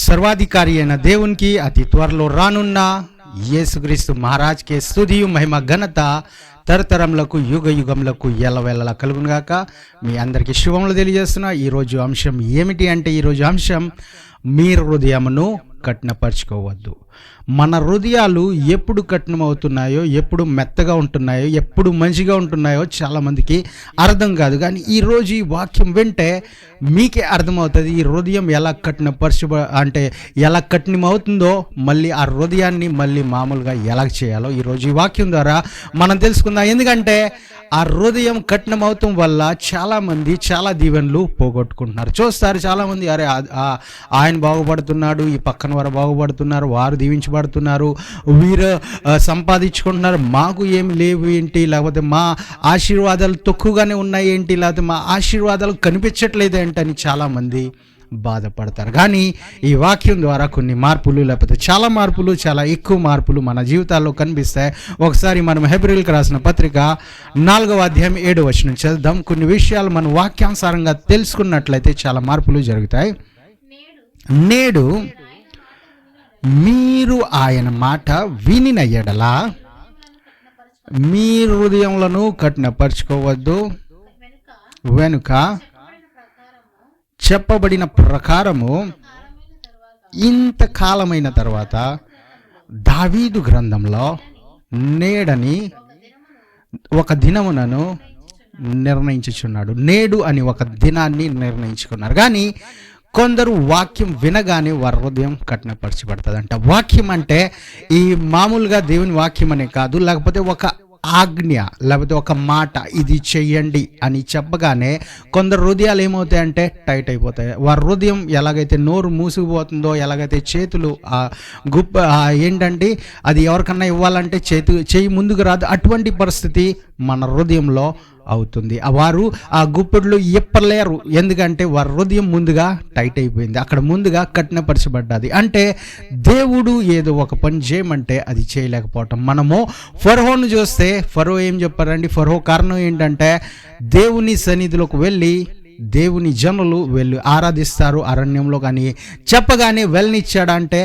సర్వాధికారి అయిన దేవునికి అతి త్వరలో రానున్న యేసుక్రీస్తు మహారాజ్కే స్తుతియు మహిమ ఘనత తరతరములకు యుగ యుగములకు ఎల్లవేళలా కలుగునుగాక. మీ అందరికీ శుభములు తెలియజేస్తున్నా. ఈరోజు అంశం ఏమిటి అంటే, ఈరోజు అంశం మీ హృదయమును కఠినపరచుకోవద్దు. మన హృదయాలు ఎప్పుడు కఠినమవుతున్నాయో, ఎప్పుడు మెత్తగా ఉంటున్నాయో, ఎప్పుడు మంచిగా ఉంటున్నాయో చాలామందికి అర్థం కాదు. కానీ ఈరోజు ఈ వాక్యం వింటే మీకే అర్థమవుతుంది ఈ హృదయం ఎలా ఎలా కఠినమవుతుందో, మళ్ళీ ఆ హృదయాన్ని మళ్ళీ మామూలుగా ఎలా చేయాలో ఈరోజు ఈ వాక్యం ద్వారా మనం తెలుసుకుందాం. ఎందుకంటే ఆ హృదయం కఠినమవటం వల్ల చాలామంది చాలా దీవెనలు పోగొట్టుకుంటున్నారు. చూస్తారు చాలామంది, అరే ఆయన బాగుపడుతున్నాడు, ఈ పక్కన వారు బాగుపడుతున్నారు, వారు దీవించబడుతున్నారు, వీరు సంపాదించుకుంటున్నారు, మాకు ఏమి లేవు ఏంటి, లేకపోతే మా ఆశీర్వాదాలు తక్కువగానే ఉన్నాయి ఏంటి, లేకపోతే మా ఆశీర్వాదాలు కనిపించట్లేదు ఏంటని చాలామంది బాధపడతారు. కానీ ఈ వాక్యం ద్వారా కొన్ని మార్పులు, లేకపోతే చాలా మార్పులు, చాలా ఎక్కువ మార్పులు మన జీవితాల్లో కనిపిస్తాయి. ఒకసారి మనం హెబ్రీయులకు రాసిన పత్రిక 4వ అధ్యాయం 7వ వచనం చదువుదాం. కొన్ని విషయాలు మనం వాక్యానుసారంగా తెలుసుకున్నట్లయితే చాలా మార్పులు జరుగుతాయి. నేడు మీరు ఆయన మాట వినిన ఎడల మీ హృదయములను కఠినపరచుకోవద్దు. వెనుక చెప్పబడిన ప్రకారము ఇంతకాలమైన తర్వాత దావీదు గ్రంథంలో నేడని ఒక దినమునను నిర్ణయించుచున్నాడు. నేడు అని ఒక దినాన్ని నిర్ణయించుకున్నారు. కానీ కొందరు వాక్యం వినగానే వారి హృదయం కఠినపరచబడుతుందంట. వాక్యం అంటే ఈ మామూలుగా దేవుని వాక్యం అనే కాదు, లేకపోతే ఒక ఆజ్ఞ, లేకపోతే ఒక మాట, ఇది చెయ్యండి అని చెప్పగానే కొందరు హృదయాలు ఏమవుతాయంటే టైట్ అయిపోతాయి. వారి హృదయం ఎలాగైతే నోరు మూసుకుపోతుందో, ఎలాగైతే చేతులు ఏంటంటే అది ఎవరికన్నా ఇవ్వాలంటే చేయి ముందుకు రాదు, అటువంటి పరిస్థితి మన హృదయంలో అవుతుంది. వారు ఆ గుప్పెడులు ఇప్పలేరు, ఎందుకంటే వారి హృదయం ముందుగా టైట్ అయిపోయింది, అక్కడ ముందుగా కఠినపరచబడ్డది. అంటే దేవుడు ఏదో ఒక పని చేయమంటే అది చేయలేకపోవటం. మనము ఫరోను చూస్తే, ఫరో ఏం చెప్పారండి? ఫరో కారణం ఏంటంటే దేవుని సన్నిధిలోకి వెళ్ళి దేవుని జనులు వెళ్ళి ఆరాధిస్తారు అరణ్యంలో, కానీ చెప్పగానే వెళ్ళనిచ్చాడంటే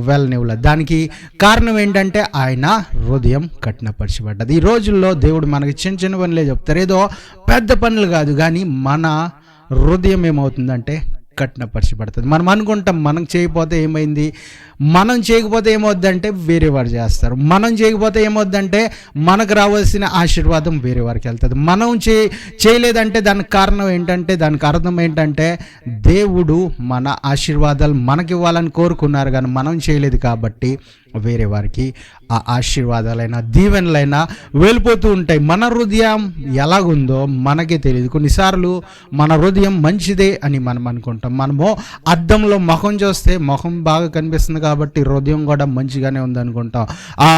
వెళ్ళనివ్వలేదు. దానికి కారణం ఏంటంటే ఆయన హృదయం కఠినపరచబడ్డది. ఈ రోజుల్లో దేవుడు మనకి చిన్న చిన్న పనులే చెప్తారు, ఏదో పెద్ద పనులు కాదు, కానీ మన హృదయం ఏమవుతుందంటే కఠినపరచబడుతుంది. మనం అనుకుంటాం మనం చేయకపోతే ఏమైంది, మనం చేయకపోతే ఏమవుద్దంటే వేరే వారు చేస్తారు, మనం చేయకపోతే ఏమవుద్దంటే మనకు రావాల్సిన ఆశీర్వాదం వేరే వారికి వెళ్తుంది. మనం చేయలేదంటే దానికి కారణం ఏంటంటే, దానికి అర్థం ఏంటంటే దేవుడు మన ఆశీర్వాదాలు మనకి ఇవ్వాలని కోరుకున్నారు, కానీ మనం చేయలేదు కాబట్టి వేరే వారికి ఆ ఆశీర్వాదాలైనా దీవెనలైనా వెళ్ళిపోతూ ఉంటాయి. మన హృదయం ఎలాగుందో మనకే తెలియదు. కొన్నిసార్లు మన హృదయం మంచిదే అని మనం అనుకుంటాం. మనము అద్దంలో ముఖం చూస్తే ముఖం బాగా కనిపిస్తుంది కాబట్టి హృదయం కూడా మంచిగానే ఉంది అనుకుంటాం. ఆ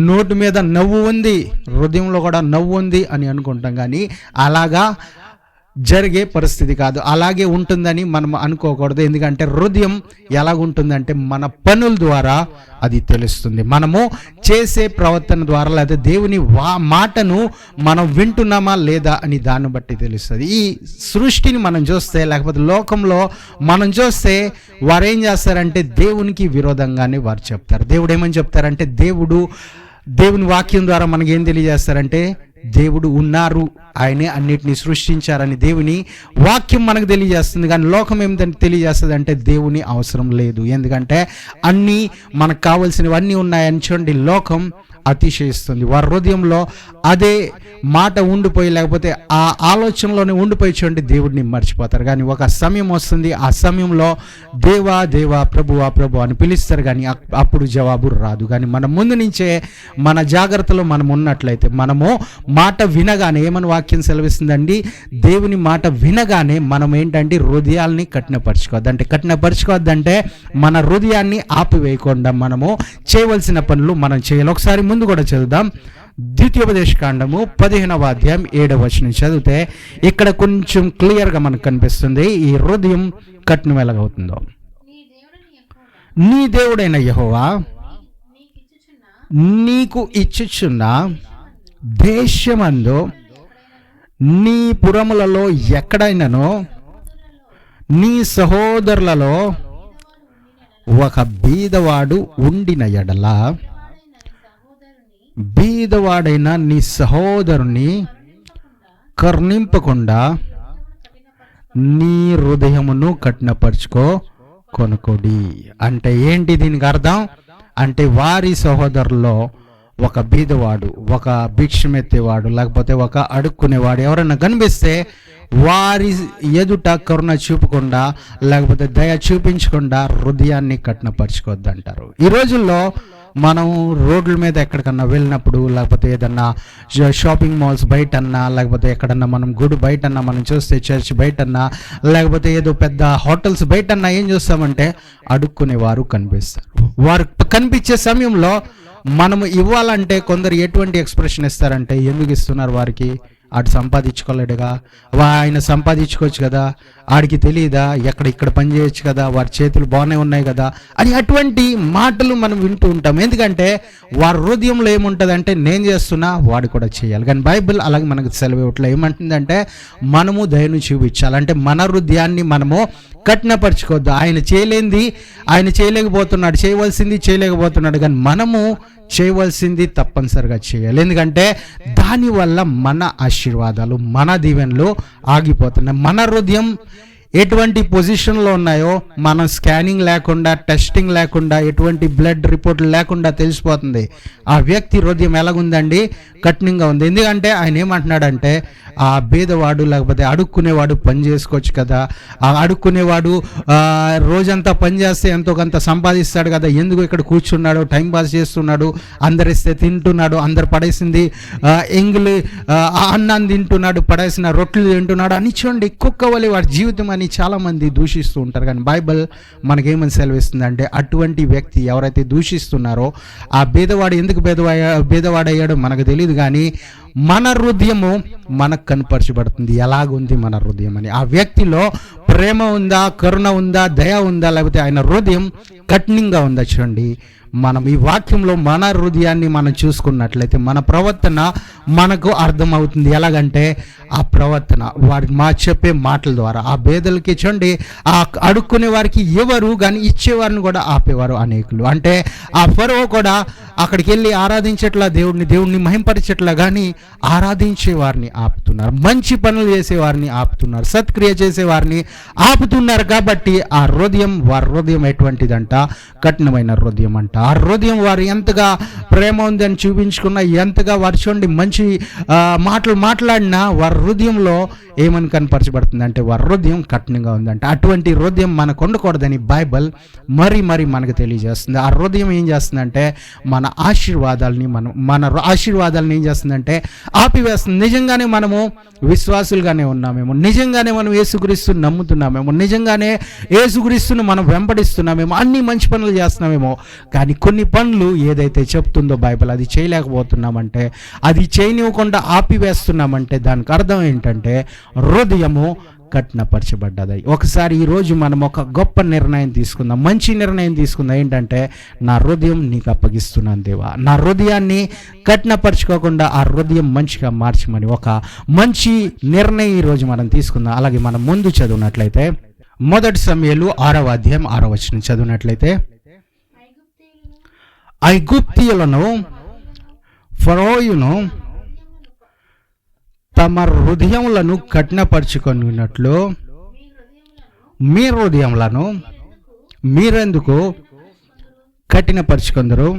నోటు మీద నవ్వు ఉంది, హృదయంలో కూడా నవ్వు ఉంది అని అనుకుంటాం. కానీ అలాగా జరిగే పరిస్థితి కాదు, అలాగే ఉంటుందని మనం అనుకోకూడదు. ఎందుకంటే హృదయం ఎలాగుంటుందంటే మన పనుల ద్వారా అది తెలుస్తుంది. మనము చేసే ప్రవర్తన ద్వారా, లేదా దేవుని మాటను మనం వింటున్నామా లేదా అని దాన్ని బట్టి తెలుస్తుంది. ఈ సృష్టిని మనం చూస్తే, లేకపోతే లోకంలో మనం చూస్తే వారు ఏం చేస్తారంటే దేవునికి విరోధంగానే వారు చెప్తారు. దేవుడు ఏమని చెప్తారంటే, దేవుని వాక్యం ద్వారా మనకి ఏం తెలియజేస్తారంటే దేవుడు ఉన్నారు, ఆయనే అన్నిటినీ సృష్టించారని దేవుని వాక్యం మనకు తెలియజేస్తుంది. కానీ లోకం ఏమిటని తెలియజేస్తుంది అంటే దేవుని అవసరం లేదు, ఎందుకంటే అన్నీ మనకు కావాల్సినవన్నీ ఉన్నాయని చూడండి లోకం అతిశయిస్తుంది. వారి హృదయంలో అదే మాట ఉండిపోయి, లేకపోతే ఆ ఆలోచనలోనే ఉండిపోయి చూడండి దేవుడిని మర్చిపోతారు. కానీ ఒక సమయం వస్తుంది, ఆ సమయంలో దేవా దేవా ప్రభువా ప్రభు అని పిలుస్తారు, కానీ అప్పుడు జవాబు రాదు. కానీ మన ముందు నుంచే మన జాగ్రత్తలో మనం ఉన్నట్లయితే, మనము మాట వినగానే ఏమని వాక్యం సెలవిస్తుందండి, దేవుని మాట వినగానే మనం ఏంటంటే హృదయాల్ని కఠినపరచుకోవద్దంటే మన హృదయాన్ని ఆపివేయకుండా మనము చేయవలసిన పనులు మనం చేయాలి. ఒకసారి ముందు కూడా చదువుదాం. ద్వితీయోపదేశకాండము 15వ అధ్యాయం 7వ వచనం చదివితే ఇక్కడ కొంచెం క్లియర్గా మనకు కనిపిస్తుంది ఈ హృదయం కఠినం ఎలాగవుతుందో. నీ దేవుడైన యెహోవా నీకు ఇచ్చుచున్న దేశమందు నీ పురములలో ఎక్కడైనానో నీ సహోదరులలో ఒక బీదవాడు ఉండిన ఎడల, బీదవాడైన నీ సహోదరుని కరుణింపకుండా నీ హృదయమును కఠినపరుచుకో కొనుకోడి. అంటే ఏంటి దీనికి అర్థం? అంటే వారి సహోదరుల్లో ఒక బీదవాడు, ఒక భిక్షమెత్తేవాడు, లేకపోతే ఒక అడుక్కునేవాడు ఎవరైనా కనిపిస్తే వారి ఎదుట కరుణ చూపకుండా, లేకపోతే దయ చూపించకుండా హృదయాన్ని కఠినపరచుకోవద్దు అంటారు. ఈ రోజుల్లో మనం రోడ్ల మీద ఎక్కడికన్నా వెళ్ళినప్పుడు, లేకపోతే ఏదన్నా షాపింగ్ మాల్స్ బయటన్నా, లేకపోతే ఎక్కడన్నా మనం గుడి బయటన్నా మనం చూస్తే, చర్చ్ బయటన్నా, లేకపోతే ఏదో పెద్ద హోటల్స్ బయటన్నా ఏం చూస్తామంటే అడుక్కునేవారు కనిపిస్తారు. వారు కనిపించే సమయంలో మనము ఇవ్వాలంటే కొందరు ఎటువంటి ఎక్స్ప్రెషన్ ఇస్తారంటే, ఎందుకు ఇస్తున్నారు వారికి? ఆడు సంపాదించుకోలేడుగా, ఆయన సంపాదించుకోవచ్చు కదా, ఆడికి తెలియదా, ఇక్కడ పని చేయొచ్చు కదా, వారి చేతులు బాగానే ఉన్నాయి కదా అని అటువంటి మాటలు మనం వింటూ ఉంటాం. ఎందుకంటే వారి హృదయంలో ఏముంటుందంటే, నేను చేస్తున్నా వాడు కూడా చేయాలి. కానీ బైబిల్ అలాగే మనకు సెలవు ఇవ్వట్లే. ఏమంటుందంటే మనము దయను చూపించాలి. అంటే మన హృదయాన్ని మనము కఠినపరచుకోవద్దు. ఆయన చేయలేంది ఆయన చేయలేకపోతున్నాడు, చేయవలసింది చేయలేకపోతున్నాడు, కానీ మనము చేయవలసింది తప్పనిసరిగా చేయాలి. ఎందుకంటే దానివల్ల మన ఆశీర్వాదాలు, మన దీవెనలు ఆగిపోతున్నాయి. మన హృదయం ఎటువంటి పొజిషన్లో ఉన్నాయో మనం స్కానింగ్ లేకుండా, టెస్టింగ్ లేకుండా, ఎటువంటి బ్లడ్ రిపోర్ట్లు లేకుండా తెలిసిపోతుంది ఆ వ్యక్తి హృదయం ఎలాగుందండి, కఠినంగా ఉంది. ఎందుకంటే ఆయన ఏమంటున్నాడంటే, ఆ బీదవాడు లేకపోతే అడుక్కునేవాడు పని చేసుకోవచ్చు కదా, ఆ అడుక్కునేవాడు రోజంతా పని చేస్తే ఎంతో కొంత సంపాదిస్తాడు కదా, ఎందుకు ఇక్కడ కూర్చున్నాడు, టైం పాస్ చేస్తున్నాడు, అందరిస్తే తింటున్నాడు, అందరు పడేసింది ఎంగులు అన్నాన్ని తింటున్నాడు, పడేసిన రొట్టెలు తింటున్నాడు అని చూడండి, కుక్కవలి వాడి జీవితం అని చాలామంది దూషిస్తూ ఉంటారు. కానీ బైబిల్ మనకేమని సెలవిస్తుందంటే, అటువంటి వ్యక్తి ఎవరైతే దూషిస్తున్నారో ఆ బీదవాడు ఎందుకు బీదవాడయ్యాడో మనకు తెలియదు, కానీ మన హృదయము మనకు కనపరచబడుతుంది ఎలాగుంది మన హృదయం అని. ఆ వ్యక్తిలో ప్రేమ ఉందా, కరుణ ఉందా, దయ ఉందా, లేకపోతే ఆయన హృదయం కఠినంగా ఉందా? చూడండి, మనం ఈ వాక్యంలో మన హృదయాన్ని మనం చూసుకున్నట్లయితే మన ప్రవర్తన మనకు అర్థమవుతుంది. ఎలాగంటే ఆ ప్రవర్తన వారికి చెప్పే మాటల ద్వారా ఆ పేదలకి చూడండి, ఆ అడుక్కునే వారికి ఎవరు కానీ ఇచ్చేవారిని కూడా ఆపేవారు అనేకులు. అంటే ఆ ఫరో కూడా అక్కడికి వెళ్ళి ఆరాధించట్లా, దేవుడిని మహింపరిచట్లా, కానీ ఆరాధించే వారిని ఆపుతున్నారు, మంచి పనులు చేసేవారిని ఆపుతున్నారు, సత్క్రియ చేసేవారిని ఆపుతున్నారు. కాబట్టి ఆ హృదయం, వారి హృదయం ఎటువంటిదంట, కఠినమైన హృదయం అంట. ఆ హృదయం వారు ఎంతగా ప్రేమ ఉందని చూపించుకున్నా, ఎంతగా వారు చూడండి మంచి మాటలు మాట్లాడినా వారి హృదయంలో ఏమని కనపరచబడుతుంది అంటే వారి హృదయం కఠినంగా ఉందంట. అటువంటి హృదయం మనకు ఉండకూడదని బైబిల్ మరి మనకు తెలియజేస్తుంది. ఆ హృదయం ఏం చేస్తుందంటే మన ఆశీర్వాదాలని ఏం చేస్తుందంటే ఆపివేస్తుంది. నిజంగానే మనము విశ్వాసులుగానే ఉన్నామేమో, నిజంగానే మనం యేసుక్రీస్తుని నమ్ముతున్నామేమో, నిజంగానే యేసుక్రీస్తుని మనం వెంబడిస్తున్నామేమో, అన్ని మంచి పనులు చేస్తున్నామేమో, కానీ కొన్ని పనులు ఏదైతే చెప్తుందో బైబిల్ అది చేయలేకపోతున్నామంటే, అది చేయనివ్వకుండా ఆపివేస్తున్నామంటే దానికి అర్థం ఏంటంటే హృదయము కఠినపరచబడ్డది. ఒకసారి ఈరోజు మనం ఒక గొప్ప నిర్ణయం తీసుకుందాం, మంచి నిర్ణయం తీసుకుందాం. ఏంటంటే నా హృదయం నీకు అప్పగిస్తున్నాను దేవా, నా హృదయాన్ని కఠినపరచుకోకుండా ఆ హృదయం మంచిగా మార్చమని ఒక మంచి నిర్ణయం ఈరోజు మనం తీసుకుందాం. అలాగే మనం ముందు చదివినట్లయితే 1 సమూయేలు 6వ అధ్యాయం 6వ వచనం చదివినట్లయితే, ఐగుప్తీయులను ఫరోయును తమ హృదయములను కఠినపరచుకొనినట్లు మీ హృదయములను మీరెందుకు కఠినపరచుకొందరు?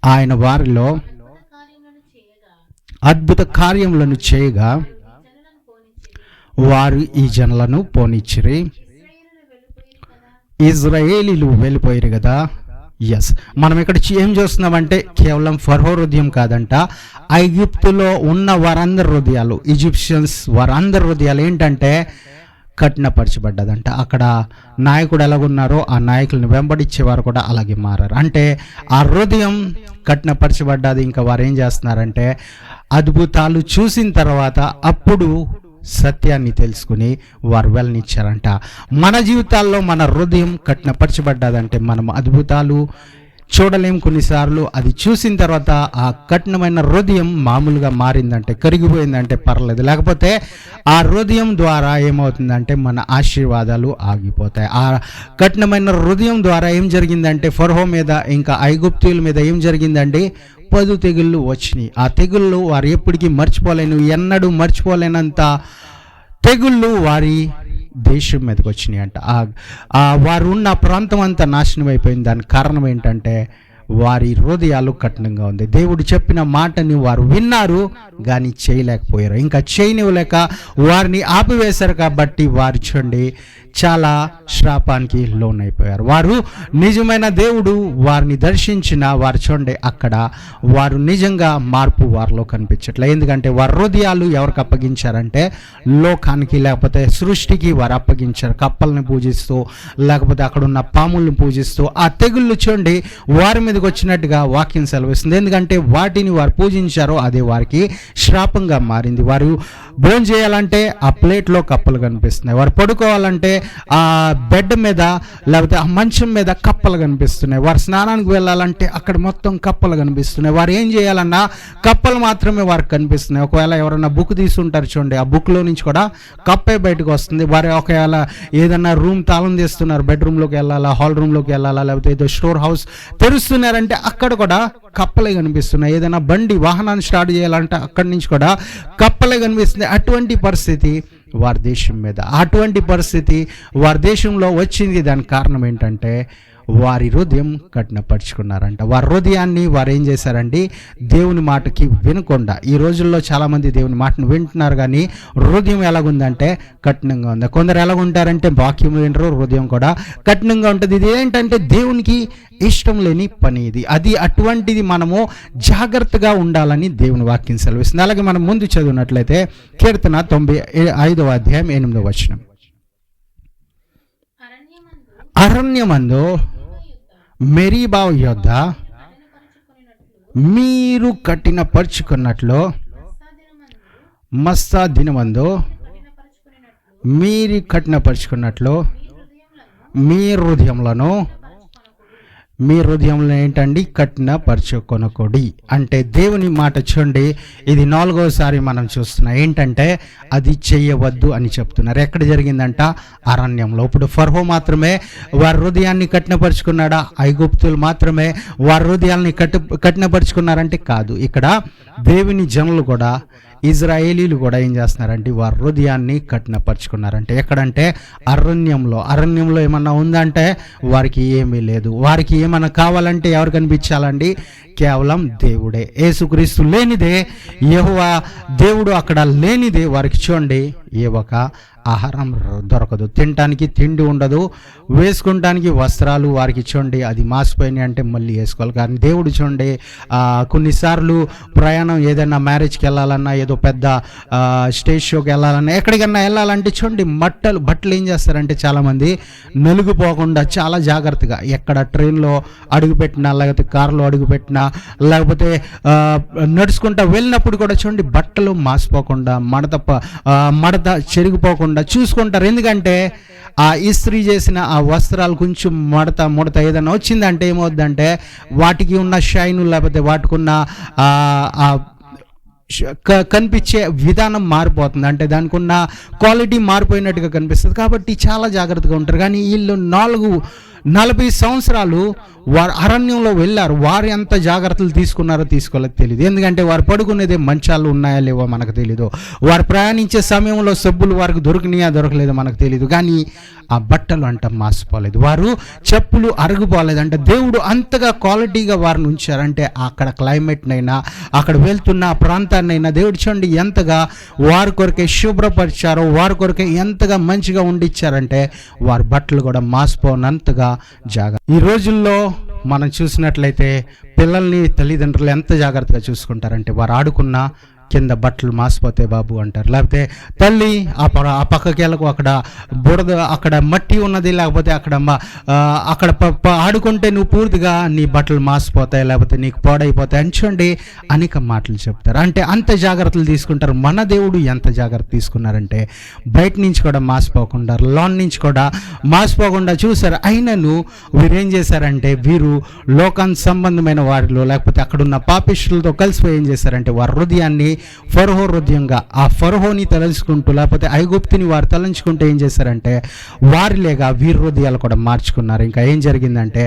ఆయన వారిలో అద్భుత కార్యములను చేయగా వారు ఈ జనులను పోనిచ్చిరి. ఇజ్రాయేలీలు వెళ్ళిపోయారు కదా. ఎస్, మనం ఇక్కడ ఏం చూస్తున్నామంటే కేవలం ఫరో హృదయం కాదంట, ఐగుప్తులో ఉన్న వారందరి హృదయాలు, ఈజిప్షియన్స్ వారందరి హృదయాలు ఏంటంటే కఠినపరచబడ్డదంట. అక్కడ నాయకుడు ఎలాగున్నారో ఆ నాయకులను వెంబడించేవారు కూడా అలాగే మారారు. అంటే ఆ హృదయం కఠినపరచబడ్డది. ఇంకా వారు ఏం చేస్తున్నారంటే అద్భుతాలు చూసిన తర్వాత అప్పుడు సత్యాన్ని తెలుసుకుని వారు వెళ్ళనిచ్చారంట. మన జీవితాల్లో మన హృదయం కఠినపరచబడ్డదంటే మనం అద్భుతాలు చూడలేం కొన్నిసార్లు. అది చూసిన తర్వాత ఆ కఠినమైన హృదయం మామూలుగా మారిందంటే, కరిగిపోయిందంటే పర్లేదు. లేకపోతే ఆ హృదయం ద్వారా ఏమవుతుందంటే మన ఆశీర్వాదాలు ఆగిపోతాయి. ఆ కఠినమైన హృదయం ద్వారా ఏం జరిగిందంటే ఫరో మీద ఇంకా ఐగుప్తీయుల మీద ఏం జరిగిందండి? 10 తెగుళ్ళు వచ్చినాయి. ఆ తెగుళ్ళు వారు ఎప్పటికీ ఎన్నడూ మర్చిపోలేనంత తెగుళ్ళు వారి దేశం మీదకి వచ్చినాయి అంట. వారు ఉన్న ప్రాంతం అంతా నాశనం అయిపోయింది. దానికి కారణం ఏంటంటే వారి హృదయాలు కఠినంగా ఉంది. దేవుడు చెప్పిన మాటని వారు విన్నారు కానీ చేయలేకపోయారు. ఇంకా చేయనివ్వలేక వారిని ఆపివేశారు. కాబట్టి వారు చూడండి చాలా శాపానికి లోనైపోయారు. వారు నిజమైన దేవుడు వారిని దర్శించిన వారు చూడండి అక్కడ వారు నిజంగా మార్పు వారిలో కనిపించట్లే. ఎందుకంటే వారి హృదయాలు ఎవరికి అప్పగించారంటే లోకానికి, లేకపోతే సృష్టికి వారు అప్పగించారు. కప్పల్ని పూజిస్తూ, లేకపోతే అక్కడ ఉన్న పాముల్ని పూజిస్తూ ఆ తెగుళ్ళు చూడండి వారి మీదకి వచ్చినట్టుగా వాక్యం సెలవిస్తుంది. ఎందుకంటే వాటిని వారు పూజించారో అదే వారికి శాపంగా మారింది. వారు భోజనం చేయాలంటే ఆ ప్లేట్లో కప్పలు కనిపిస్తున్నాయి. వారు పడుకోవాలంటే ఆ బెడ్ మీద లేకపోతే ఆ మంచం మీద కప్పలు కనిపిస్తున్నాయి. వారు స్నానానికి వెళ్ళాలంటే అక్కడ మొత్తం కప్పలు కనిపిస్తున్నాయి. వారు ఏం చేయాలన్నా కప్పలు మాత్రమే వారికి కనిపిస్తున్నాయి. ఒకవేళ ఎవరైనా బుక్ తీసుకుంటారు చూడండి, ఆ బుక్లో నుంచి కూడా కప్పే బయటకు వస్తుంది. వారు ఒకవేళ ఏదన్నా రూమ్ తాళం తీస్తున్నారు, బెడ్రూమ్లోకి వెళ్ళాలా, హాల్ రూమ్లోకి వెళ్ళాలా, లేకపోతే ఏదో స్టోర్ హౌస్ తెరుస్తున్నారంటే అక్కడ కూడా కప్పలే కనిపిస్తున్నాయి. ఏదైనా బండి వాహనాన్ని స్టార్ట్ చేయాలంటే అక్కడి నుంచి కూడా కప్పలే కనిపిస్తుంది. అటువంటి పరిస్థితి వారి దేశం మీద, అటువంటి పరిస్థితి వారి దేశంలో వచ్చింది. దానికి కారణం ఏంటంటే వారి హృదయం కఠినపరుచుకున్నారంట. వారి హృదయాన్ని వారు ఏం చేశారండి? దేవుని మాటకి వినకుండా. ఈ రోజుల్లో చాలామంది దేవుని మాటను వింటున్నారు కానీ హృదయం ఎలాగుందంటే కఠినంగా ఉంది. కొందరు ఎలాగుంటారంటే వాక్యం వినరు, హృదయం కూడా కఠినంగా ఉంటుంది. ఇది ఏంటంటే దేవునికి ఇష్టం లేని పని ఇది. అటువంటిది మనము జాగ్రత్తగా ఉండాలని దేవుని వాక్యం సెలవిస్తుంది. అలాగే మనం ముందు చదివినట్లయితే కీర్తన 95వ అధ్యాయం 8వ వచనం. అరణ్యమందు మెరీబా యొద్ద మీరు కఠినపరుచుకున్నట్లు మస్సా దినమందు మీరు కఠినపరుచుకున్నట్లు మీ హృదయంలో ఏంటండి? కఠినపరచుకొనకొడి. అంటే దేవుని మాట చూడండి, ఇది 4వసారి మనం చూస్తున్నాం. ఏంటంటే అది చేయవద్దు అని చెప్తున్నారు. ఎక్కడ జరిగిందంట? అరణ్యంలో. ఇప్పుడు ఫరో మాత్రమే వారి హృదయాన్ని కఠినపరుచుకున్నాడా? ఐగుప్తులు మాత్రమే వారి హృదయాల్ని కఠినపరుచుకున్నారంటే కాదు. ఇక్కడ దేవుని జనులు కూడా, ఇజ్రాయేలీలు కూడా ఏం చేస్తున్నారంటే వారి హృదయాన్ని కఠినపరుచుకున్నారంటే ఎక్కడంటే అరణ్యంలో ఏమన్నా ఉందంటే వారికి ఏమీ లేదు. వారికి ఏమన్నా కావాలంటే ఎవరు కనిపించాలండి? కేవలం దేవుడే. యేసుక్రీస్తు లేనిదే, యెహోవా దేవుడు అక్కడ లేనిదే వారికి చూడండి ఏ ఒక ఆహారం దొరకదు, తినటానికి తిండి ఉండదు, వేసుకుంటానికి వస్త్రాలు వారికి చూడండి అది మాసిపోయినాయి అంటే మళ్ళీ వేసుకోవాలి. కానీ దేవుడు చూడండి కొన్నిసార్లు ప్రయాణం ఏదైనా మ్యారేజ్కి వెళ్ళాలన్నా, ఏదో పెద్ద స్టేజ్ షోకి వెళ్ళాలన్నా, ఎక్కడికన్నా వెళ్ళాలంటే చూడండి బట్టలు ఏం చేస్తారంటే చాలామంది నలుగుపోకుండా చాలా జాగ్రత్తగా ఎక్కడ ట్రైన్లో అడుగుపెట్టినా, లేకపోతే కారులో అడుగుపెట్టినా, లేకపోతే నడుచుకుంటా వెళ్ళినప్పుడు కూడా చూడండి బట్టలు మాసిపోకుండా, మడత చెరిగిపోకుండా చూసుకుంటారు. ఎందుకంటే ఆ ఇస్త్రీ చేసిన ఆ వస్త్రాలు కొంచెం ముడత ఏదైనా వచ్చిందంటే ఏమవుద్దంటే వాటికి ఉన్న షైను, లేకపోతే వాటికి ఉన్న కనిపించే విధానం మారిపోతుంది. అంటే దానికి ఉన్న క్వాలిటీ మారిపోయినట్టుగా కనిపిస్తుంది. కాబట్టి చాలా జాగ్రత్తగా ఉంటారు. కానీ వీళ్ళు 40 సంవత్సరాలు వారు అరణ్యంలో వెళ్ళారు. వారు ఎంత జాగ్రత్తలు తీసుకున్నారో తీసుకోలేక తెలియదు. ఎందుకంటే వారు పడుకునేదే మంచాలు ఉన్నాయా లేవో మనకు తెలీదు. వారు ప్రయాణించే సమయంలో సబ్బులు వారికి దొరికినాయా దొరకలేదో మనకు తెలియదు. కానీ ఆ బట్టలు అంట మాసిపోలేదు, వారు చెప్పులు అరుగుపోలేదు. అంటే దేవుడు అంతగా క్వాలిటీగా వారిని ఉంచారంటే అక్కడ క్లైమేట్నైనా, అక్కడ వెళ్తున్న ప్రాంతాన్నైనా దేవుడు చూడండి ఎంతగా వారి కొరకే శుభ్రపరిచారో, వారి కొరకే ఎంతగా మంచిగా ఉండిచ్చారంటే వారి బట్టలు కూడా మాసిపోనంతగా ఈ రోజుల్లో మనం చూసినట్లయితే పిల్లల్ని తల్లిదండ్రులు ఎంత జాగ్రత్తగా చూసుకుంటారంటే వారు ఆడుకున్న కింద బట్టలు మాసిపోతాయి బాబు అంటారు. లేకపోతే తల్లి ఆ పక్కకి వెళ్ళకు, అక్కడ బురద, అక్కడ మట్టి ఉన్నది, లేకపోతే అక్కడ ఆడుకుంటే నువ్వు పూర్తిగా నీ బట్టలు మాసిపోతాయి, లేకపోతే నీకు పాడైపోతాయి అని చూడండి అనేక మాటలు చెప్తారు. అంటే అంత జాగ్రత్తలు తీసుకుంటారు. మన దేవుడు ఎంత జాగ్రత్త తీసుకున్నారంటే బయట నుంచి కూడా మాసిపోకుండా, లోన్ నుంచి కూడా మాసిపోకుండా చూశారు. అయినను వీరేం చేశారంటే వీరు లోకానికి సంబంధమైన వారిలో, లేకపోతే అక్కడున్న పాపిష్టులతో కలిసిపోయి ఏం చేశారంటే వారి హృదయాన్ని ఫరోహో హృదయంగా, ఆ ఫరోహోని తలంచుకుంటూ, లేకపోతే ఐగుప్తుని వారు తలంచుకుంటూ ఏం చేశారంటే వారిలేగా వీరి హృదయాలు కూడా మార్చుకున్నారు. ఇంకా ఏం జరిగిందంటే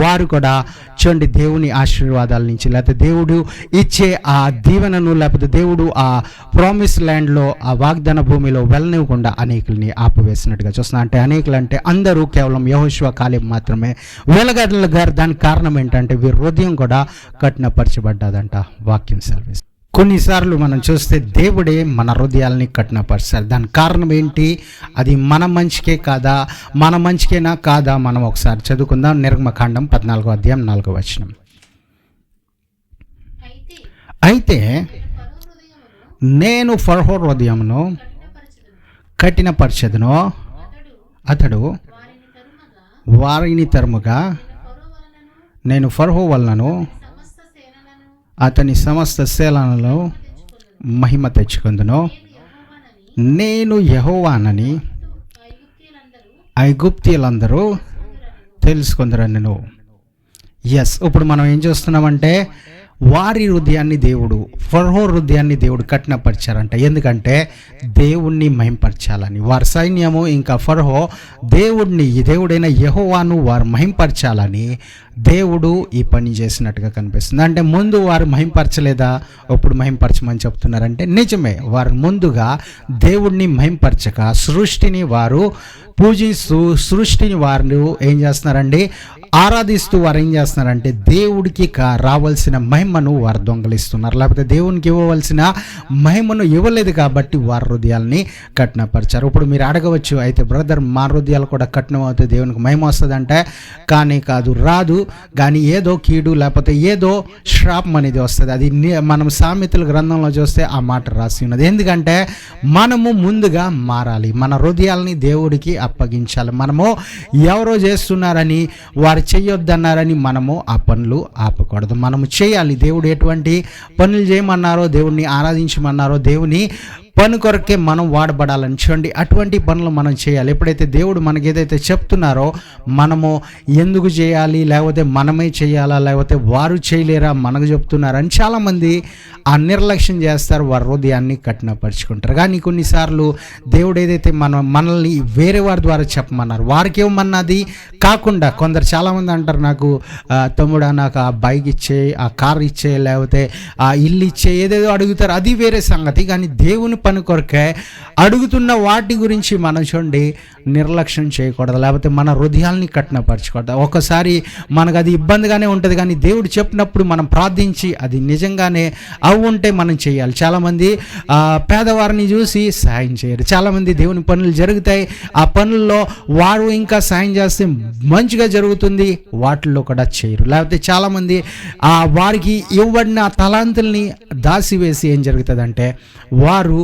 వారు కూడా చూడండి దేవుని ఆశీర్వాదాల నుంచి, లేకపోతే దేవుడు ఇచ్చే ఆ దీవెనను, లేకపోతే దేవుడు ఆ ప్రామిస్ ల్యాండ్లో, ఆ వాగ్దాన భూమిలో వెళ్ళనివ్వకుండా అనేకుల్ని ఆపివేసినట్టుగా చూస్తున్నా. అంటే అనేకులు అంటే అందరూ కేవలం యెహోషువ కాలేబు మాత్రమే వెళ్ళగలిగారు. దానికి కారణం ఏంటంటే వీరి హృదయం కూడా కఠినపరచబడ్డదంట. వాక్యం సెలవిస్తుంది. కొన్నిసార్లు మనం చూస్తే దేవుడే మన హృదయాల్ని కఠినపరుస్తారు. దానికి కారణం ఏంటి? అది మన మంచికే కాదా, మన మంచికేనా కాదా? మనం ఒకసారి చదువుకుందాం. నిర్గమకాండం 14వ అధ్యాయం 4వ వచనం. అయితే నేను ఫరోహో హృదయమును కఠినపరచెదను, అతడు వారిని తరుముగా నేను ఫరోహో వలనను అతని సమస్త సేనలను మహిమ తెచ్చుకుందును. నేను యెహోవానని ఐగుప్తీయులందరూ తెలుసుకుందరను. ఇప్పుడు మనం ఏం చేస్తున్నామంటే వారి హృదయాన్ని దేవుడు, ఫరోహో హృదయాన్ని దేవుడు కఠినపరిచారంట. ఎందుకంటే దేవుణ్ణి మహింపరచాలని. వారి సైన్యము ఇంకా ఫరోహో దేవుడైన యెహోవాను వారు మహింపరచాలని దేవుడు ఈ పని చేసినట్టుగా కనిపిస్తుంది. అంటే ముందు వారు మహింపరచలేదా, ఇప్పుడు మహింపరచమని చెప్తున్నారంటే నిజమే. వారు ముందుగా దేవుణ్ణి మహింపరచక సృష్టిని వారు పూజిస్తూ, సృష్టిని వారు ఏం చేస్తున్నారండి, ఆరాధిస్తూ వారు ఏం చేస్తున్నారంటే దేవుడికి రావాల్సిన మహిమను వారు దొంగలిస్తున్నారు. లేకపోతే దేవునికి ఇవ్వవలసిన మహిమను ఇవ్వలేదు కాబట్టి వారి హృదయాల్ని కఠినపరిచారు. ఇప్పుడు మీరు అడగవచ్చు, అయితే బ్రదర్ మా హృదయాలు కూడా కఠినం అవుతాయి, దేవునికి మహిమ వస్తుందంటే కానీ కాదు, రాదు. కానీ ఏదో కీడు లేకపోతే ఏదో శ్రాపం అనేది వస్తుంది. అది మనం సామెతల గ్రంథంలో చూస్తే ఆ మాట రాసి ఉన్నది. ఎందుకంటే మనము ముందుగా మారాలి, మన హృదయాల్ని దేవుడికి అప్పగించాలి. మనము ఎవరో చేస్తున్నారని, వారు చేయొద్దన్నారని మనము ఆ పనులు ఆపకూడదు. మనము చేయాలి. దేవుడు ఎటువంటి పనులు చేయమన్నారో, దేవుణ్ణి ఆరాధించమన్నారో, దేవుని పని కొరకే మనం వాడబడాలని చూడండి. అటువంటి పనులు మనం చేయాలి. ఎప్పుడైతే దేవుడు మనకి ఏదైతే చెప్తున్నారో మనము ఎందుకు చేయాలి, లేకపోతే మనమే చేయాలా, లేకపోతే వారు చేయలేరా, మనకు చెప్తున్నారని చాలామంది ఆ నిర్లక్ష్యం చేస్తారు, వారి హృదయాన్ని కఠినపరుచుకుంటారు. కానీ కొన్నిసార్లు దేవుడు ఏదైతే మనల్ని వేరే వారి ద్వారా చెప్పమన్నారు, వారికి ఏమన్నది కాకుండా కొందరు చాలామంది అంటారు, నాకు తమ్ముడా నాకు ఆ బైక్ ఇచ్చే, ఆ కార్ ఇచ్చే, లేకపోతే ఆ ఇల్లు ఇచ్చే, ఏదేదో అడుగుతారు. అది వేరే సంగతి. కానీ దేవుని పని కొరకే అడుగుతున్న వాటి గురించి మనం చూడండి నిర్లక్ష్యం చేయకూడదు, లేకపోతే మన హృదయాల్ని కఠినపరచకూడదు. ఒకసారి మనకు అది ఇబ్బందిగానే ఉంటుంది, కానీ దేవుడు చెప్పినప్పుడు మనం ప్రార్థించి అది నిజంగానే ఉంటే మనం చేయాలి. చాలామంది పేదవారిని చూసి సాయం చేయరు. చాలామంది దేవుని పనులు జరుగుతాయి, ఆ పనుల్లో వారు ఇంకా సాయం చేస్తే మంచిగా జరుగుతుంది, వాటిల్లో కూడా చేయరు. లేకపోతే చాలామంది వారికి ఇవ్వబడిన తలాంతుల్ని దాసివేసి ఏం జరుగుతుందంటే వారు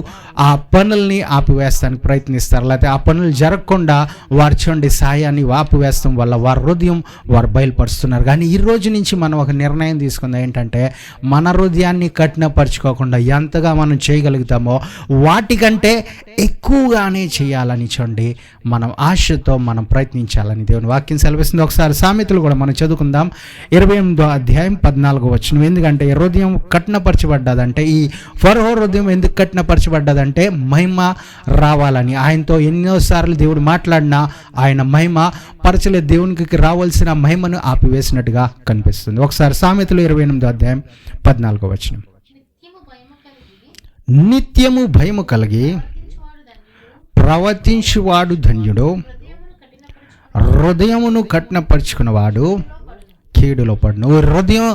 ఆ పనుల్ని ఆపివేస్తానికి ప్రయత్నిస్తారు. లేకపోతే ఆ పనులు జరగకుండా వారు చూడండి సాయాన్ని ఆపివేస్తాం వల్ల వారి హృదయం వారు బయలుపరుస్తున్నారు. కానీ ఈ రోజు నుంచి మనం ఒక నిర్ణయం తీసుకుందాం, ఏంటంటే మన హృదయాన్ని కఠినపరచుకోకుండా ఎంతగా మనం చేయగలుగుతామో వాటికంటే ఎక్కువగానే చేయాలని చూడండి మనం ఆశతో మనం ప్రయత్నించాలని దేవుని వాక్యం సెలవిస్తుంది. ఒకసారి సామెతలు కూడా మనం చదువుకుందాం. 28వ అధ్యాయం 14వ వచనం. ఎందుకంటే ఈ హృదయం కఠినపరచబడ్డదంటే, ఈ ఫరోహో హృదయం ఎందుకు కఠినపరచబడ్డదంటే మహిమ రావాలని. ఆయనతో ఎన్నోసార్లు దేవుడు మాట్లాడినా ఆయన మహిమ పరచలేదు, దేవునికి రావాల్సిన మహిమను ఆపివేసినట్టుగా కనిపిస్తుంది. ఒకసారి సామెతలు 28వ అధ్యాయం 14వ వచనం. నిత్యము భయము కలిగి ప్రవర్తించువాడు ధన్యుడు, హృదయమును కఠినపరుచుకున్నవాడు కీడులో పడును. హృదయం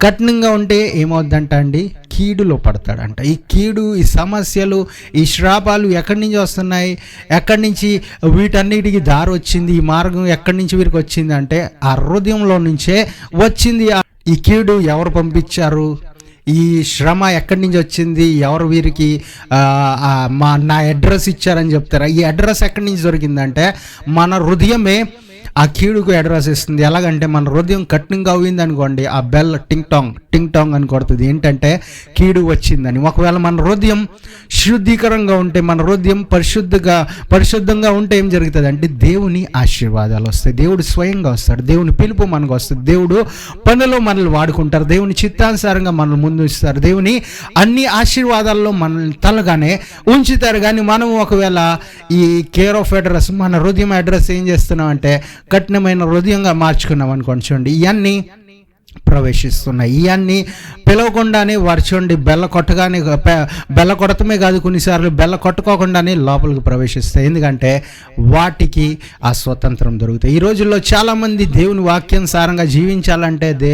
కఠినంగా ఉంటే ఏమవుద్దంట అండి, కీడులో పడతాడంట. ఈ కీడు, ఈ సమస్యలు, ఈ శ్రాపాలు ఎక్కడి నుంచి వస్తున్నాయి, ఎక్కడి నుంచి వీటన్నిటికీ దారి వచ్చింది, ఈ మార్గం ఎక్కడి నుంచి వీరికి వచ్చింది అంటే ఆ హృదయంలో నుంచే వచ్చింది. ఈ కీడు ఎవరు పంపించారు, ఈ శ్రమ ఎక్కడి నుంచి వచ్చింది, ఎవరు వీరికి నా అడ్రస్ ఇచ్చారని చెప్తారా? ఈ అడ్రస్ ఎక్కడి నుంచి దొరికిందంటే మన హృదయమే ఆ కీడుకు అడ్రస్ ఇస్తుంది. ఎలాగంటే మన హృదయం కఠినంగా అయింది అనుకోండి, ఆ బెల్ టింగ్ టాంగ్ అని కొడుతుంది. ఏంటంటే కీడు వచ్చిందని. ఒకవేళ మన హృదయం శుద్ధీకరంగా ఉంటే, మన హృదయం పరిశుద్ధంగా ఉంటే ఏం జరుగుతుంది అంటే దేవుని ఆశీర్వాదాలు వస్తాయి. దేవుడు స్వయంగా వస్తాడు. దేవుని పిలుపు మనకు వస్తుంది. దేవుడు పనులు మనల్ని వాడుకుంటారు. దేవుని చిత్తానుసారంగా మనల్ని ముందు ఇస్తారు. దేవుని అన్ని ఆశీర్వాదాల్లో మనల్ని తలగానే ఉంచుతారు. కానీ మనం ఒకవేళ ఈ కేర్ ఆఫ్ అడ్రస్, మన హృదయం అడ్రస్ ఏం చేస్తున్నాం అంటే కఠినమైన హృదయంగా మార్చుకున్నాం అనుకోండి. చూడండి, ఇవన్నీ ప్రవేశిస్తున్నాయి. ఇవన్నీ పిలవకుండానే వారు చూడండి బెల్ల కొట్టగానే, బెల్ల కొడతమే కాదు, కొన్నిసార్లు బెల్ల కొట్టుకోకుండానే లోపలికి ప్రవేశిస్తాయి. ఎందుకంటే వాటికి ఆ స్వతంత్రం దొరుకుతాయి. ఈ రోజుల్లో చాలామంది దేవుని వాక్యానుసారంగా జీవించాలంటే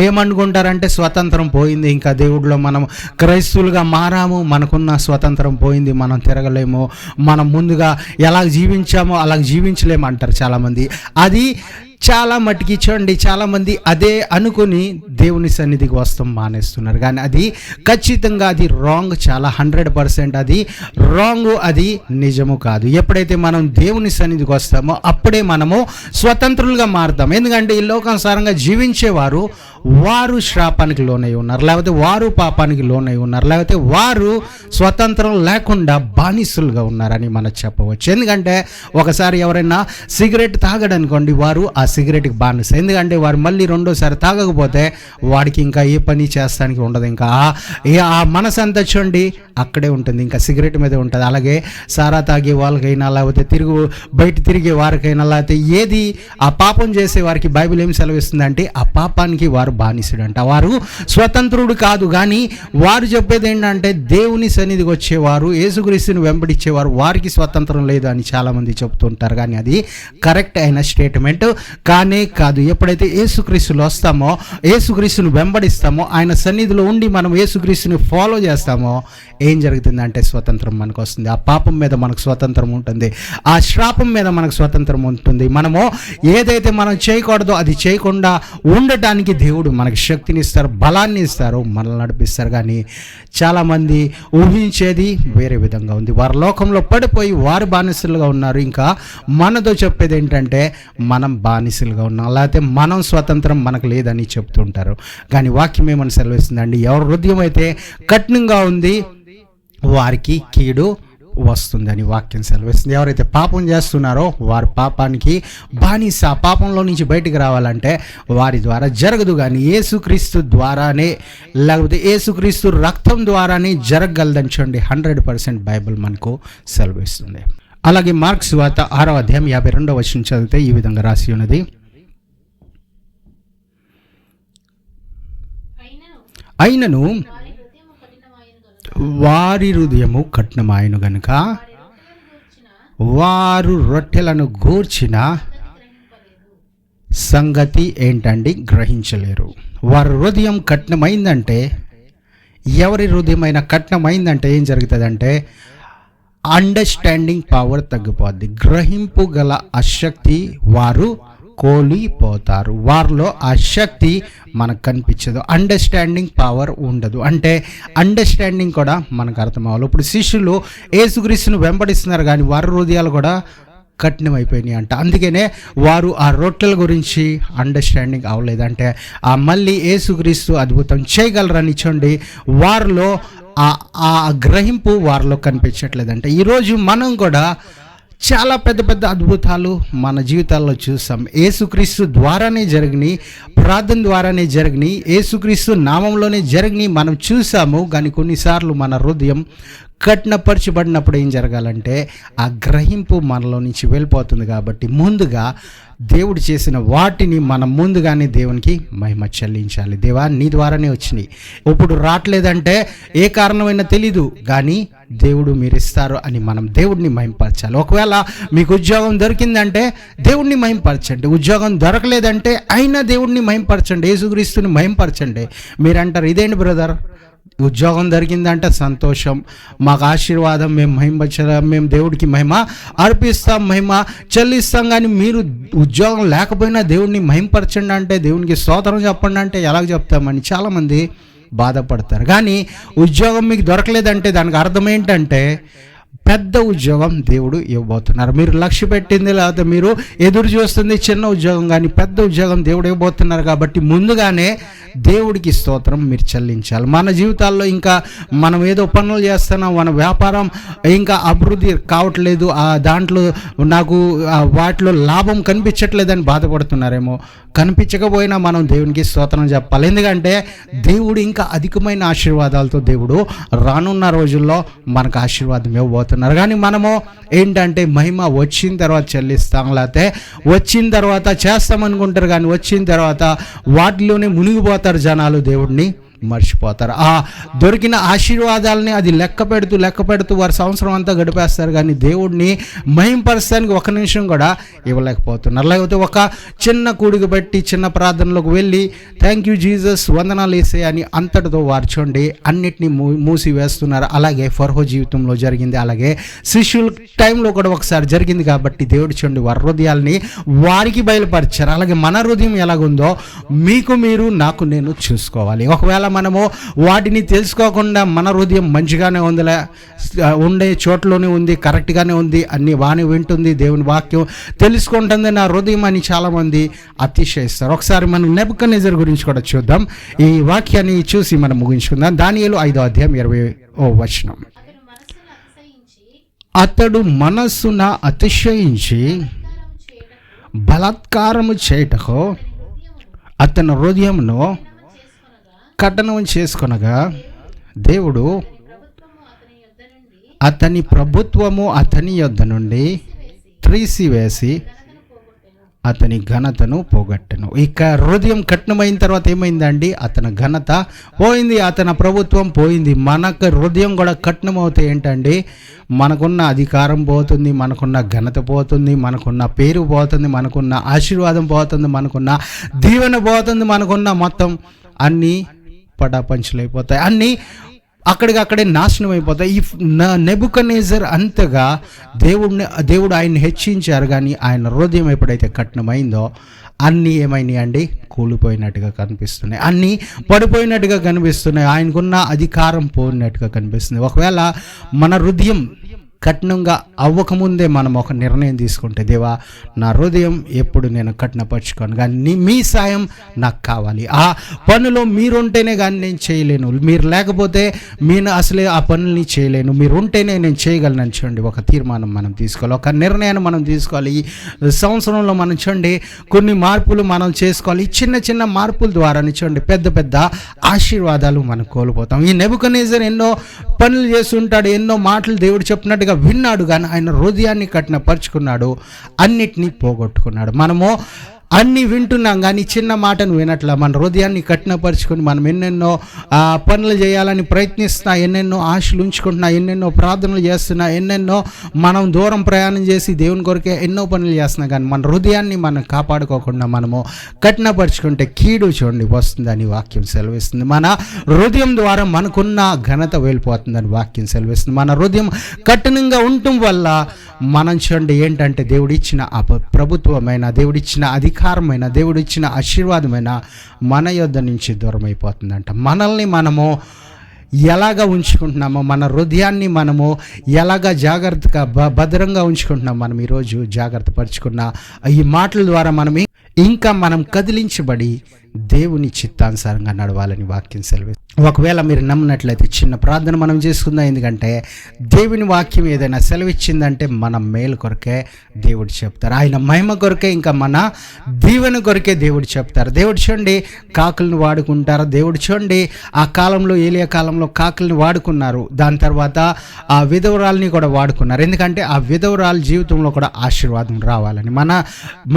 ఏమనుకుంటారంటే స్వతంత్రం పోయింది, ఇంకా దేవుడిలో మనం క్రైస్తవులుగా మారాము, మనకున్న స్వతంత్రం పోయింది, మనం తిరగలేము, మనం ముందుగా ఎలా జీవించామో అలా జీవించలేము అంటారు చాలామంది. అది చాలా మటుకి చూడండి, చాలామంది అదే అనుకుని దేవుని సన్నిధికి వస్తాం మానేస్తున్నారు. కానీ అది ఖచ్చితంగా అది రాంగ్, చాలా 100% అది రాంగ్, అది నిజము కాదు. ఎప్పుడైతే మనం దేవుని సన్నిధికి వస్తామో అప్పుడే మనము స్వతంత్రులుగా మారుతాం. ఎందుకంటే ఈ లోకానుసారంగా జీవించేవారు వారు శాపానికి లోనై ఉన్నారు, లేకపోతే వారు పాపానికి లోనై ఉన్నారు, లేకపోతే వారు స్వతంత్రం లేకుండా బానిసలుగా ఉన్నారని మనం చెప్పవచ్చు. ఎందుకంటే ఒకసారి ఎవరైనా సిగరెట్ తాగడనుకోండి, వారు ఆ సిగరెట్కి బానిస. ఎందుకంటే వారు మళ్ళీ రెండోసారి తాగకపోతే వాడికి ఇంకా ఏ పని చేస్తానికి ఉండదు. ఇంకా ఆ మనసు అంతా చూడండి అక్కడే ఉంటుంది, ఇంకా సిగరెట్ మీదే ఉంటుంది. అలాగే సారా తాగే వాళ్ళకైనా, లేకపోతే బయట తిరిగే వారికైనా, లేకపోతే ఏది ఆ పాపం చేసే వారికి బైబిల్ ఏం సెలవిస్తుందంటే ఆ పాపానికి వారు బానిసుడు అంట. వారు స్వతంత్రుడు కాదు. కానీ వారు చెప్పేది ఏంటంటే దేవుని సన్నిధికి వచ్చేవారు, యేసుక్రీస్తుని వెంబడించేవారు, వారికి స్వతంత్రం లేదు అని చాలామంది చెప్తుంటారు. కానీ అది కరెక్ట్ అయిన స్టేట్మెంట్ కానే కాదు. ఎప్పుడైతే యేసుక్రీస్తులో వస్తామో, యేసుక్రీస్తుని వెంబడిస్తామో, ఆయన సన్నిధిలో ఉండి మనం యేసుక్రీస్తుని ఫాలో చేస్తామో ఏం జరుగుతుందంటే స్వతంత్రం మనకు వస్తుంది. ఆ పాపం మీద మనకు స్వతంత్రం ఉంటుంది, ఆ శ్రాపం మీద మనకు స్వతంత్రం ఉంటుంది. మనము ఏదైతే మనం చేయకూడదో అది చేయకుండా ఉండటానికి దేవుడు మనకి శక్తిని ఇస్తారు, బలాన్ని ఇస్తారు, మనల్ని నడిపిస్తారు. కానీ చాలామంది ఊహించేది వేరే విధంగా ఉంది. వారి లోకంలో పడిపోయి వారు బానిసలుగా ఉన్నారు. ఇంకా మనతో చెప్పేది ఏంటంటే మనం బానిసలుగా ఉన్నాం, లేకపోతే మనం స్వతంత్రం మనకు లేదని చెప్తుంటారు. కానీ వాక్యం ఏమని సెలవిస్తుందండి, ఎవరి హృదయం అయితే కఠినంగా ఉంది వారికి కీడు వస్తుందని వాక్యం సెలవిస్తుంది. ఎవరైతే పాపం చేస్తున్నారో వారు పాపానికి బానిస. పాపంలో నుంచి బయటికి రావాలంటే వారి ద్వారా జరగదు, కానీ యేసుక్రీస్తు ద్వారానే, లేకపోతే యేసుక్రీస్తు రక్తం ద్వారానే జరగగలదని చూడండి 100% బైబిల్ మనకు సెలవిస్తుంది. అలాగే మార్కు సువార్త 6వ అధ్యాయం 52వ వచనం చదివితే ఈ విధంగా రాసి ఉన్నది, అయినను వారి హృదయము కఠినమాయను గనుక వారు రొట్టెలను గూర్చిన సంగతి ఏంటండి గ్రహించలేరు. వారి హృదయం కఠినమైందంటే, ఎవరి హృదయమైన కఠినమైందంటే ఏం జరుగుతుందంటే అండర్స్టాండింగ్ పవర్ తగ్గిపోద్ది, గ్రహింపు గల అశక్తి వారు కోల్పోతారు. వారిలో ఆ శక్తి మనకు కనిపించదు, అండర్స్టాండింగ్ పవర్ ఉండదు. అంటే అండర్స్టాండింగ్ కూడా మనకు అర్థం అవ్వాలి. ఇప్పుడు శిష్యులు యేసుక్రీస్తును వెంబడిస్తున్నారు కానీ వారి హృదయాలు కూడా కఠినమైపోయినాయి అంట. అందుకనే వారు ఆ రొట్టెల గురించి అండర్స్టాండింగ్ అవ్వలేదు. అంటే ఆ మళ్ళీ యేసుక్రీస్తు అద్భుతం చేయగలరని చూడండి వారిలో ఆ గ్రహింపు వారిలో కనిపించట్లేదంటే. ఈరోజు మనం కూడా చాలా పెద్ద పెద్ద అద్భుతాలు మన జీవితాల్లో చూసాం. యేసుక్రీస్తు ద్వారానే జరిగినాయి, ప్రార్థన ద్వారానే జరిగినాయి, యేసుక్రీస్తు నామంలోనే జరిగినాయి మనం చూసాము. కానీ కొన్నిసార్లు మన హృదయం కఠినపరచబడినప్పుడు ఏం జరగాలంటే ఆ గ్రహింపు మనలో నుంచి వెళ్ళిపోతుంది. కాబట్టి ముందుగా దేవుడు చేసిన వాటిని మనం ముందుగానే దేవునికి మహిమ చెల్లించాలి. దేవా నీ ద్వారానే వచ్చినాయి, ఇప్పుడు రావట్లేదంటే ఏ కారణమైనా తెలీదు, కానీ దేవుడు మీరు ఇస్తారు అని మనం దేవుడిని మహిమపరచాలి. ఒకవేళ మీకు ఉద్యోగం దొరికిందంటే దేవుడిని మహిమపరచండి, ఉద్యోగం దొరకలేదంటే అయినా దేవుడిని మహిమపరచండి, యేసుక్రీస్తుని మహిమపరచండి. మీరు అంటారు ఇదేంటి బ్రదర్, ఉద్యోగం దొరికిందంటే సంతోషం, మాకు ఆశీర్వాదం, మేము దేవుడికి మహిమ అర్పిస్తాం, మహిమ చెల్లిస్తాం. కానీ మీరు ఉద్యోగం లేకపోయినా దేవుడిని మహిమపరచండి అంటే, దేవునికి స్తోత్రం చెప్పండి అంటే ఎలాగ చెప్తామని చాలామంది బాధపడతారు. కానీ ఉద్యోగం మీకు దొరకలేదంటే దానికి అర్థం ఏంటంటే పెద్ద ఉద్యోగం దేవుడు ఇవ్వబోతున్నారు. మీరు లక్ష్య పెట్టింది లేకపోతే మీరు ఎదురు చూస్తుంది చిన్న ఉద్యోగం, కానీ పెద్ద ఉద్యోగం దేవుడు ఇవ్వబోతున్నారు. కాబట్టి ముందుగానే దేవుడికి స్తోత్రం మీరు చెల్లించాలి. మన జీవితాల్లో ఇంకా మనం ఏదో పనులు చేస్తున్నాం, మన వ్యాపారం ఇంకా అభివృద్ధి కావట్లేదు, దాంట్లో నాకు వాటిలో లాభం కనిపించట్లేదని బాధపడుతున్నారేమో. కనిపించకపోయినా మనం దేవునికి స్తోత్రం చెప్పాలి. ఎందుకంటే దేవుడు ఇంకా అధికమైన ఆశీర్వాదాలతో దేవుడు రానున్న రోజుల్లో మనకు ఆశీర్వాదం ఇవ్వబోతున్నారు. కానీ మనము ఏంటంటే మహిమ వచ్చిన తర్వాత చెల్లిస్తాం, లేకపోతే వచ్చిన తర్వాత చేస్తామనుకుంటారు, కానీ వచ్చిన తర్వాత వాటిలోనే మునిగిపోతారు జనాలు, దేవుడిని మర్చిపోతారు. ఆ దొరికిన ఆశీర్వాదాలని అది లెక్క పెడుతూ వారి సంవత్సరం అంతా గడిపేస్తారు, కానీ దేవుడిని మహింపరచడానికి ఒక నిమిషం కూడా ఇవ్వలేకపోతున్నారు. లేకపోతే ఒక చిన్న కూడికి బట్టి చిన్న ప్రార్థనలోకి వెళ్ళి థ్యాంక్ యూ జీసస్, వందనాలు వేసే అని అంతటితో వార్చండి అన్నిటినీ మూసి వేస్తున్నారు. అలాగే ఫర్హో జీవితంలో జరిగింది, అలాగే శిష్యుల టైంలో కూడా ఒకసారి జరిగింది. కాబట్టి దేవుడు చూడండి వారి హృదయాల్ని వారికి బయలుపరిచారు. అలాగే మన హృదయం ఎలాగుందో మీకు మీరు నాకు నేను చూసుకోవాలి. ఒకవేళ మనము వాటిని తెలుసుకోకుండా మన హృదయం మంచిగానే ఉందిలే, ఉండే చోట్లోనే ఉంది, కరెక్ట్గానే ఉంది, అన్ని వాణి వింటుంది, దేవుని వాక్యం తెలుసుకుంటుంది నా హృదయం అని చాలామంది అతిశయిస్తారు. ఒకసారి మనం నెబుకద్నెజర్ గురించి కూడా చూద్దాం. ఈ వాక్యాన్ని చూసి మనం ముగించుకుందాం. దానియేలు 5వ అధ్యాయం 20వ వచనం. అతడు మనస్సున అతిశయించి బలాత్కారము చేయుటకు అతని హృదయమును కఠినం చేసుకొనగా దేవుడు అతని ప్రభుత్వము అతని యొద్ద నుండి త్రీసివేసి అతని ఘనతను పోగొట్టెను. ఇక హృదయం కఠినమైన తర్వాత ఏమైందండి? అతని ఘనత పోయింది, అతని ప్రభుత్వం పోయింది. మనకు హృదయం కూడా కఠినం అవుతాయి ఏంటండి? మనకున్న అధికారం పోతుంది, మనకున్న ఘనత పోతుంది, మనకున్న పేరు పోతుంది, మనకున్న ఆశీర్వాదం పోతుంది, మనకున్న దీవెన పోతుంది, మనకున్న మొత్తం అన్నీ పటాపంచలైపోతాయి, అన్నీ అక్కడికక్కడే నాశనం అయిపోతాయి. ఈ నెబుకద్నెజర్ అంతగా దేవుడు ఆయన్ని హెచ్చించారు, కానీ ఆయన హృదయం ఎప్పుడైతే కఠినమైందో అన్నీ ఏమైనాయి అండి? కూలిపోయినట్టుగా కనిపిస్తున్నాయి, అన్నీ పడిపోయినట్టుగా కనిపిస్తున్నాయి, ఆయనకున్న అధికారం పోయినట్టుగా కనిపిస్తుంది. ఒకవేళ మన హృదయం కఠినంగా అవ్వకముందే మనం ఒక నిర్ణయం తీసుకుంటే, దేవా నా హృదయం ఎప్పుడు నేను కఠినపరచుకోను, కానీ మీ సాయం నాకు కావాలి. ఆ పనిలో మీరుంటేనే కానీ నేను చేయలేను, మీరు లేకపోతే నేను అసలే ఆ పనుల్ని చేయలేను, మీరు ఉంటేనే నేను చేయగలను చూడండి. ఒక తీర్మానం మనం తీసుకోవాలి, ఒక నిర్ణయాన్ని మనం తీసుకోవాలి. ఈ సంవత్సరంలో మనం చూడండి కొన్ని మార్పులు మనం చేసుకోవాలి. ఈ చిన్న చిన్న మార్పుల ద్వారా చూడండి పెద్ద పెద్ద ఆశీర్వాదాలు మనం కోల్పోతాం. ఈ నెబుకద్నెజర్ ఎన్నో పనులు చేస్తుంటాడు, ఎన్నో మాటలు దేవుడు చెప్పినట్టుగా విన్నాడు, కానీ ఆయన హృదయాన్ని కఠినపరుచుకున్నాడు, అన్నిటినీ పోగొట్టుకున్నాడు. మనము అన్నీ వింటున్నాం, కానీ చిన్న మాటను వినట్లా. మన హృదయాన్ని కఠినపరుచుకొని మనం ఎన్నెన్నో పనులు చేయాలని ప్రయత్నిస్తున్నా, ఎన్నెన్నో ఆశలు ఉంచుకుంటున్నా, ఎన్నెన్నో ప్రార్థనలు చేస్తున్నా, ఎన్నెన్నో మనం దూరం ప్రయాణం చేసి దేవుని కొరకే ఎన్నో పనులు చేస్తున్నాం, కానీ మన హృదయాన్ని మనం కాపాడుకోకుండా మనము కఠినపరుచుకుంటే కీడు చూడండి వస్తుందని వాక్యం సెలవిస్తుంది. మన హృదయం ద్వారా మనకున్న ఘనత వెళ్ళిపోతుందని వాక్యం సెలవిస్తుంది. మన హృదయం కఠినంగా ఉండటం వల్ల మనం చూడండి ఏంటంటే దేవుడిచ్చిన ప్రభుత్వమైన, దేవుడిచ్చిన అధికారమైన, దేవుడిచ్చిన ఆశీర్వాదమైన మన యొద్ద నుంచి దూరం అయిపోతుందంట. మనల్ని మనము ఎలాగ ఉంచుకుంటున్నామో, మన హృదయాన్ని మనము ఎలాగ జాగ్రత్తగా భద్రంగా ఉంచుకుంటున్నాం, మనం ఈరోజు జాగ్రత్త పరుచుకున్న ఈ మాటల ద్వారా మనం కదిలించబడి దేవుని చిత్తానుసారంగా నడవాలని వాక్యం సెలవు. ఒకవేళ మీరు నమ్మినట్లయితే చిన్న ప్రార్థన మనం చేసుకుందాం. ఎందుకంటే దేవుని వాక్యం ఏదైనా సెలవిచ్చిందంటే మన మేలు కొరకే దేవుడు చెప్తారు, ఆయన మహిమ కొరకే, ఇంకా మన దీవెన కొరకే దేవుడు చెప్తారు. దేవుడు చూడండి కాకులను వాడుకుంటారు. దేవుడు చూడండి ఆ కాలంలో ఏలియా కాలంలో కాకులను వాడుకున్నారు, దాని తర్వాత ఆ విధవరాల్ని కూడా వాడుకున్నారు. ఎందుకంటే ఆ విధవరాల జీవితంలో కూడా ఆశీర్వాదం రావాలని.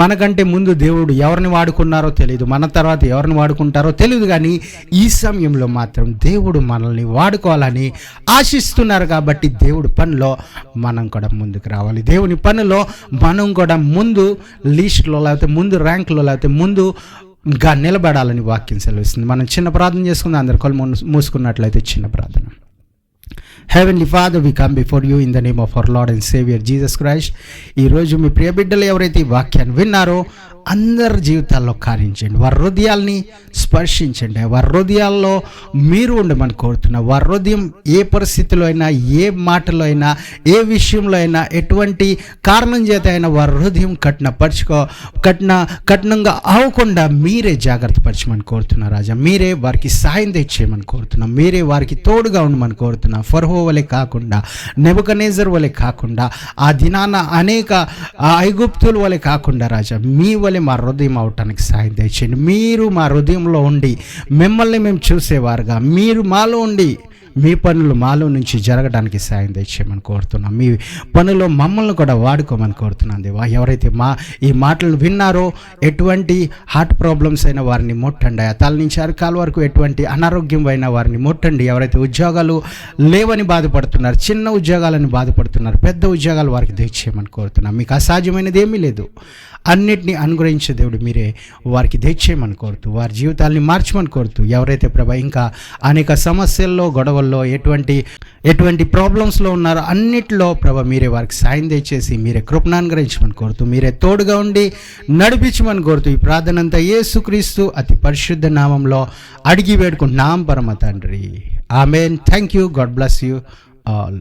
మనకంటే ముందు దేవుడు ఎవరిని వాడుకున్నారో తెలియదు, మన తర్వాత ఎవరిని వాడుకుంటారో తెలియదు, కానీ ఈ సమయంలో మాత్రం దేవుడు మనల్ని వాడుకోవాలని ఆశిస్తున్నారు. కాబట్టి దేవుడి పనిలో మనం కూడా ముందుకు రావాలి. దేవుని పనిలో మనం కూడా ముందు లిస్టులో, లేకపోతే ముందు ర్యాంకులో, లేకపోతే ముందుగా నిలబడాలని వాక్యం సెలవిస్తుంది. మనం చిన్న ప్రార్థన చేసుకుందాం. అందరు కళ్ళు మూసుకున్నట్లయితే చిన్న ప్రార్థన. Heavenly Father, we come before you in the name of our Lord and Savior Jesus Christ. ఈరోజు మీ ప్రియ బిడ్డలు ఎవరైతే ఈ వాక్యాన్ని విన్నారో అందరి జీవితాల్లో కార్యించండి, వారి హృదయాల్ని స్పర్శించండి, వారి హృదయాల్లో మీరు ఉండమని కోరుతున్నా. వారి హృదయం ఏ పరిస్థితిలో అయినా, ఏ మాటలో అయినా, ఏ విషయంలో అయినా, ఎటువంటి కారణం చేత అయినా వారి హృదయం కఠినంగా అవ్వకుండా మీరే జాగ్రత్త పరచమని కోరుతున్నా రాజా. మీరే వారికి సాయం తెచ్చేయమని కోరుతున్నాం. మీరే వారికి తోడుగా ఉండమని కోరుతున్నాం. ఫరో వలె కాకుండా, నెబుకద్నెజర్ వలె కాకుండా, ఆ దినాన అనేక ఐగుప్తుల వలె కాకుండా రాజా, మీ వలె మా హృదయం అవటానికి సాయం తెచ్చేయండి. మీరు మా హృదయంలో ఉండి మిమ్మల్ని మేము చూసేవారుగా, మీరు మాలో ఉండి మీ పనులు మాలో నుంచి జరగడానికి సాయం తెచ్చేయమని కోరుతున్నాం. మీ పనులో మమ్మల్ని కూడా వాడుకోమని కోరుతున్నాం దేవా. ఎవరైతే ఈ మాటలు విన్నారో ఎటువంటి హార్ట్ ప్రాబ్లమ్స్ అయినా వారిని ముట్టండి, తల నుంచి అరకాల వరకు ఎటువంటి అనారోగ్యం అయినా వారిని ముట్టండి. ఎవరైతే ఉద్యోగాలు లేవని బాధపడుతున్నారు, చిన్న ఉద్యోగాలని బాధపడుతున్నారు, పెద్ద ఉద్యోగాలు వారికి తెచ్చేయమని కోరుతున్నాం. మీకు అసాధ్యమైనది ఏమీ లేదు. అన్నిటినీ అనుగ్రహించే దేవుడు మీరే వారికి తెచ్చేయమని కోరుతూ, వారి జీవితాలని మార్చమని కోరుతూ, ఎవరైతే ప్రభా ఇంకా అనేక సమస్యల్లో, గొడవల్లో, ఎటువంటి ప్రాబ్లమ్స్లో ఉన్నారో అన్నిటిలో ప్రభా మీరే వారికి సాయం తెచ్చేసి మీరే కృపను అనుగ్రహించమని కోరుతూ, మీరే తోడుగా ఉండి నడిపించమని కోరుతూ, ఈ ప్రార్థన అంతా యేసుక్రీస్తు అతి పరిశుద్ధ నామంలో అడిగి వేడుకుంటున్నాం పరమ తండ్రి. Amen. Thank you. God bless you all.